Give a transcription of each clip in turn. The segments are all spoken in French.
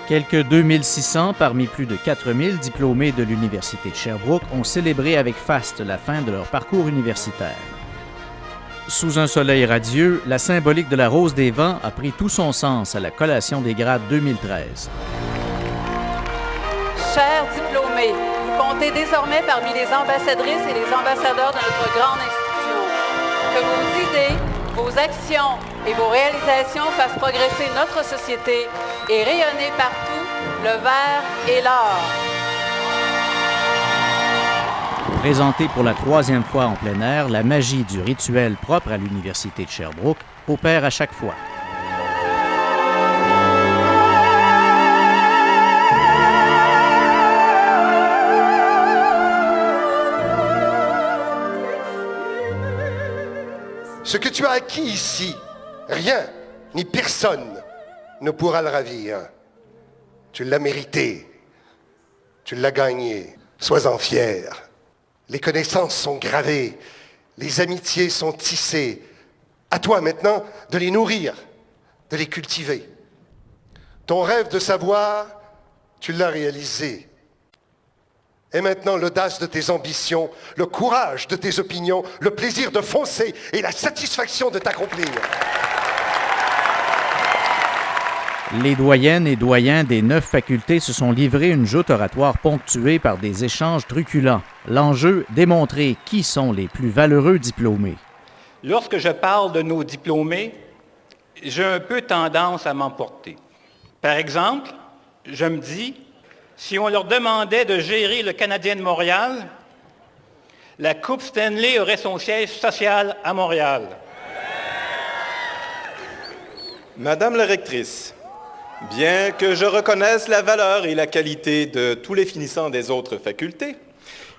Quelques 2600 parmi plus de 4000 diplômés de l'Université de Sherbrooke ont célébré avec faste la fin de leur parcours universitaire. Sous un soleil radieux, la symbolique de la Rose des Vents a pris tout son sens à la collation des grades 2013. Chers diplômés, vous comptez désormais parmi les ambassadrices et les ambassadeurs de notre grande institution. Que vos idées, vos actions et vos réalisations fassent progresser notre société et rayonner partout le vert et l'or. Présentée pour la 3e fois en plein air, la magie du rituel propre à l'Université de Sherbrooke opère à chaque fois. Ce que tu as acquis ici, rien ni personne ne pourra le ravir. Tu l'as mérité, tu l'as gagné, sois-en fier. Les connaissances sont gravées, les amitiés sont tissées. À toi maintenant de les nourrir, de les cultiver. Ton rêve de savoir, tu l'as réalisé. Et maintenant l'audace de tes ambitions, le courage de tes opinions, le plaisir de foncer et la satisfaction de t'accomplir. Les doyennes et doyens des 9 facultés se sont livrés une joute oratoire ponctuée par des échanges truculents. L'enjeu, démontrer qui sont les plus valeureux diplômés. Lorsque je parle de nos diplômés, j'ai un peu tendance à m'emporter. Par exemple, je me dis, si on leur demandait de gérer le Canadien de Montréal, la Coupe Stanley aurait son siège social à Montréal. Madame la rectrice, bien que je reconnaisse la valeur et la qualité de tous les finissants des autres facultés,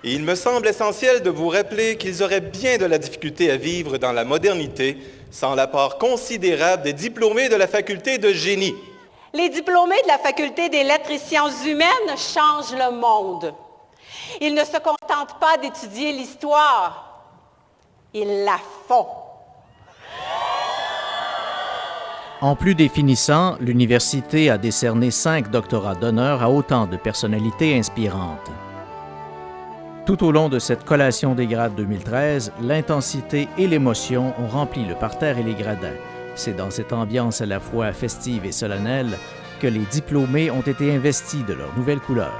il me semble essentiel de vous rappeler qu'ils auraient bien de la difficulté à vivre dans la modernité sans l'apport considérable des diplômés de la faculté de génie. Les diplômés de la faculté des lettres et sciences humaines changent le monde. Ils ne se contentent pas d'étudier l'histoire, ils la font. En plus des finissants, l'université a décerné 5 doctorats d'honneur à autant de personnalités inspirantes. Tout au long de cette collation des grades 2013, l'intensité et l'émotion ont rempli le parterre et les gradins. C'est dans cette ambiance à la fois festive et solennelle que les diplômés ont été investis de leurs nouvelles couleurs.